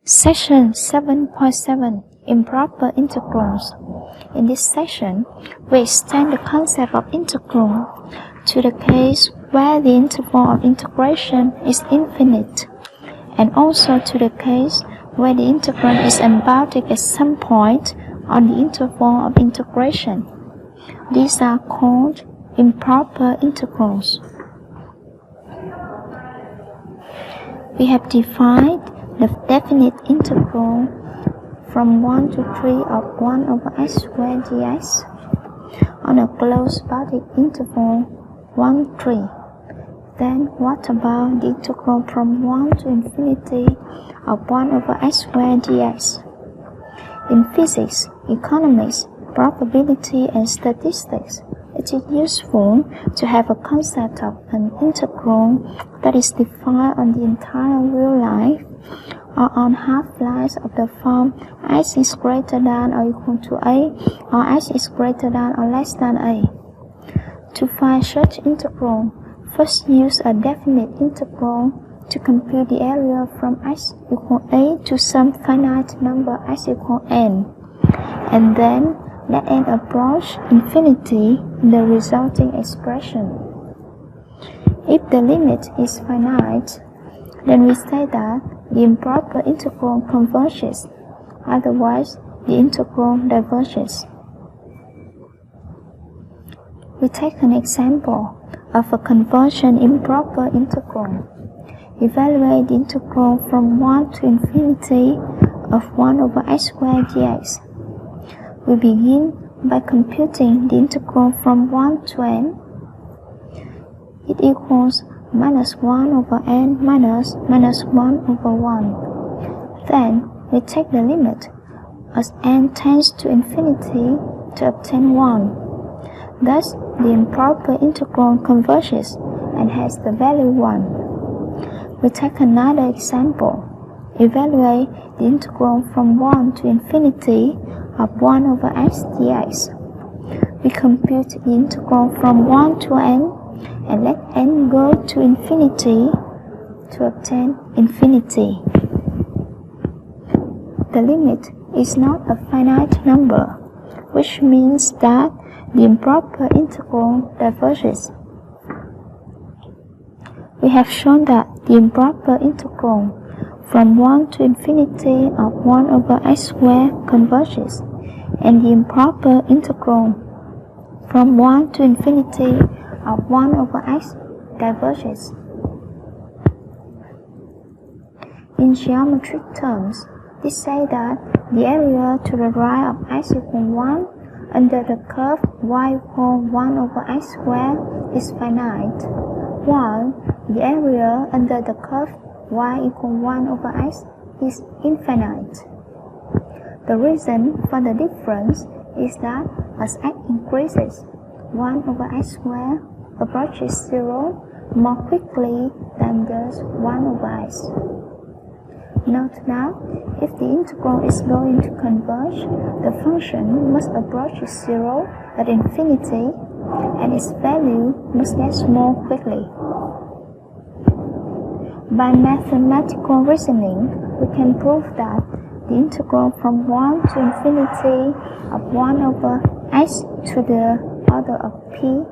Section 7.7 Improper Integrals. In this section, we extend the concept of integral to the case where the interval of integration is infinite, and also to the case where the integral is unbounded at some point on the interval of integration. These are called improper integrals. We have defined the definite integral from 1 to 3 of 1 over x squared dx on a closed bounded interval 1, 3. Then what about the integral from 1 to infinity of 1 over x squared dx? In physics, economics, probability, and statistics, it is useful to have a concept of an integral that is defined on the entire real life or on half-lives of the form x is greater than or equal to a, or x is greater than or less than a. To find such integral, first use a definite integral to compute the area from x equal a to some finite number x equal n, and then let n approach infinity in the resulting expression. If the limit is finite, then we say that the improper integral converges, otherwise the integral diverges. We take an example of a convergent improper integral. Evaluate the integral from 1 to infinity of 1 over x squared dx. We begin by computing the integral from 1 to n. It equals minus 1 over n minus 1 over 1. Then we take the limit as n tends to infinity to obtain 1. Thus, the improper integral converges and has the value 1. We take another example. Evaluate the integral from 1 to infinity of 1 over x dx. We compute the integral from 1 to n and let n go to infinity to obtain infinity. The limit is not a finite number, which means that the improper integral diverges. We have shown that the improper integral from 1 to infinity of 1 over x squared converges, and the improper integral from 1 to infinity of 1 over x diverges. In geometric terms, this says that the area to the right of x equal 1 under the curve y equal 1 over x squared is finite, while the area under the curve y equal 1 over x is infinite. The reason for the difference is that as x increases, 1 over x squared approaches 0 more quickly than does 1 over x. Note that if the integral is going to converge, the function must approach 0 at infinity and its value must get small quickly. By mathematical reasoning, we can prove that the integral from 1 to infinity of 1 over x to the order of p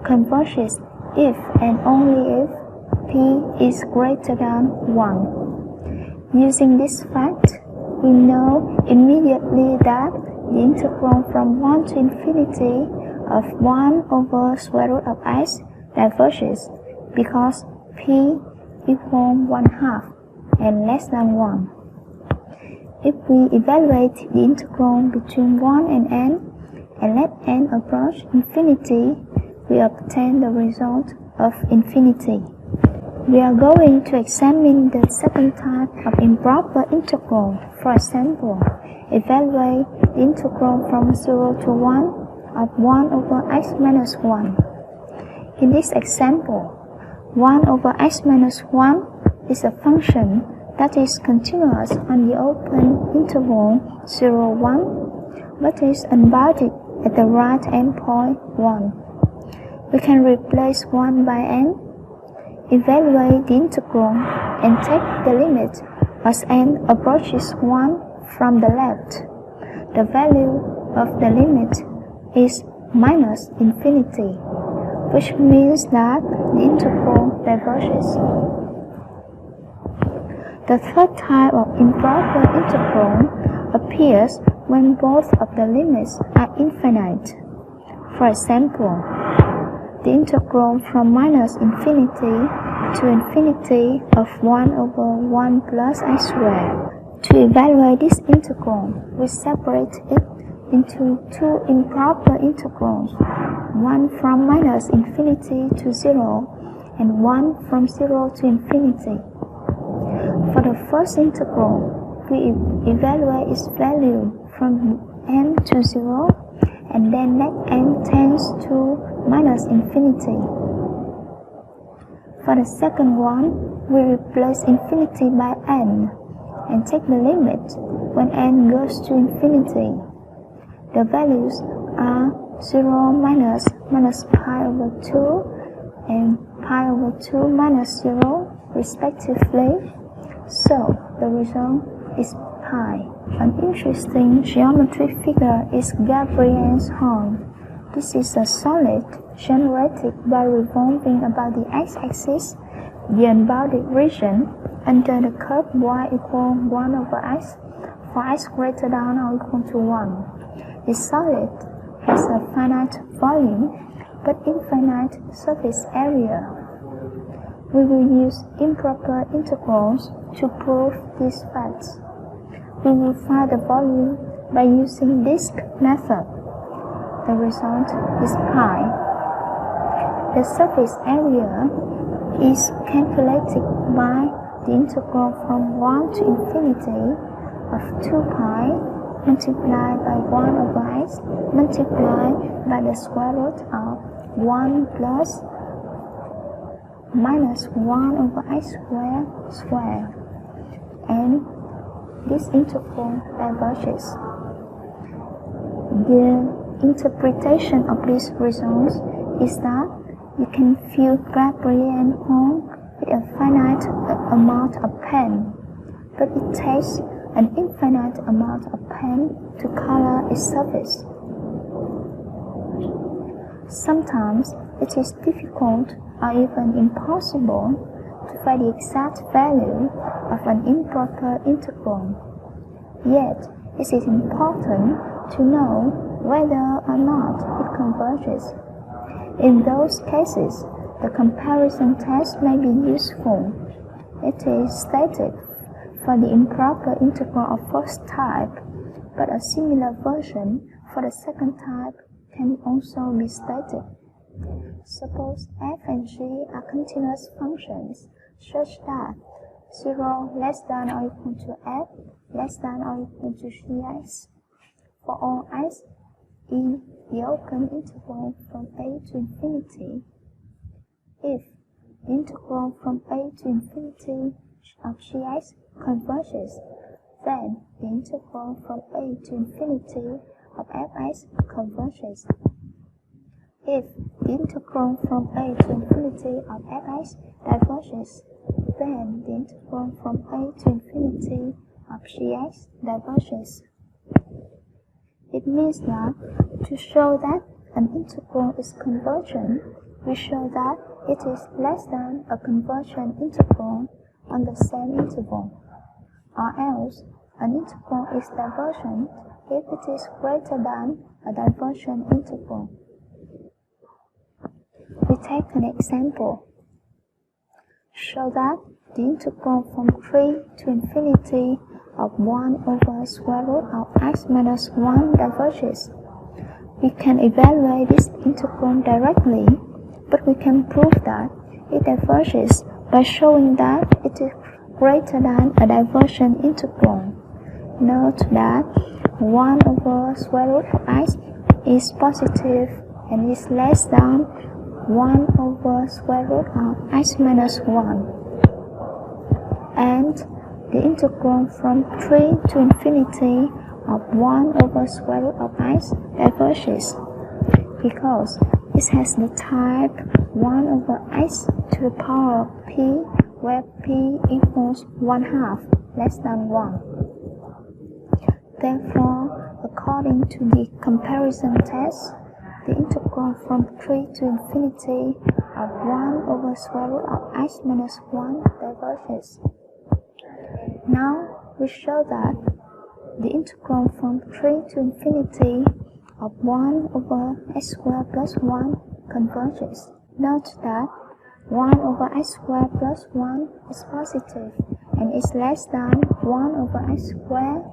converges if and only if p is greater than 1. Using this fact, we know immediately that the integral from 1 to infinity of 1 over square root of x diverges because p equals 1/2 and less than 1. If we evaluate the integral between 1 and n and let n approach infinity, we obtain the result of infinity. We are going to examine the second type of improper integral. For example, evaluate the integral from 0 to 1 of 1 over x minus 1. In this example, 1 over x minus 1 is a function that is continuous on the open interval 0, 1, but is unbounded at the right endpoint 1. We can replace 1 by n, evaluate the integral, and take the limit as n approaches 1 from the left, the value of the limit is minus infinity, which means that the integral diverges. The third type of improper integral appears when both of the limits are infinite. For example, the integral from minus infinity to infinity of 1 over 1 plus I squared. To evaluate this integral, we separate it into two improper integrals, one from minus infinity to 0 and one from 0 to infinity. For the first integral, we evaluate its value from n to 0 and then let n tends to minus infinity. For the second one, we replace infinity by n and take the limit when n goes to infinity. The values are 0 minus pi over 2 and pi over 2 minus 0 respectively. So the result is pi. An interesting geometric figure is Gabriel's horn. This is a solid generated by revolving about the x-axis, the unbounded region, under the curve y equal 1 over x for x greater than or equal to 1. The solid has a finite volume but infinite surface area. We will use improper integrals to prove these facts. We will find the volume by using disk method. The result is pi. The surface area is calculated by the integral from 1 to infinity of 2 pi multiplied by 1 over x multiplied by the square root of 1 plus minus 1 over x squared, and this integral diverges. The interpretation of these results is that you can fill Gabriel horn with a finite amount of pen, but it takes an infinite amount of pen to color its surface. Sometimes it is difficult or even impossible to find the exact value of an improper integral. Yet, it is important to know whether or not it converges. In those cases, the comparison test may be useful. It is stated for the improper integral of first type, but a similar version for the second type can also be stated. Suppose f and g are continuous functions such that 0 less than or equal to f less than or equal to gx for all x in the open interval from a to infinity. If the integral from a to infinity of gx converges, then the integral from a to infinity of fx converges. If the integral from a to infinity of fx diverges, then the integral from a to infinity of gx diverges. It means that to show that an integral is convergent, we show that it is less than a convergent integral on the same interval, or else an integral is divergent if it is greater than a divergent integral. We take an example. Show that the integral from 3 to infinity of 1 over square root of x minus 1 diverges. We can evaluate this integral directly, but we can prove that it diverges by showing that it is greater than a divergent integral. Note that 1 over square root of x is positive and is less than 1 over square root of x minus 1. And the integral from 3 to infinity of 1 over square root of x diverges because it has the type 1 over x to the power of p, where p equals 1/2, less than 1. Therefore, according to the comparison test, the integral from 3 to infinity of 1 over square root of x minus 1 diverges. Now, we show that the integral from 3 to infinity of 1 over x squared plus 1 converges. Note that 1 over x squared plus 1 is positive and is less than 1 over x squared,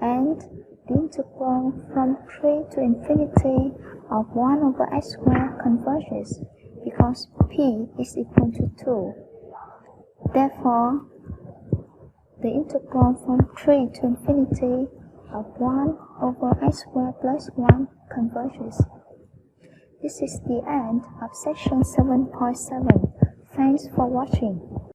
and the integral from 3 to infinity of 1 over x squared converges because p is equal to 2. Therefore, the integral from 3 to infinity of 1 over x squared plus 1 converges. This is the end of section 7.7. Thanks for watching.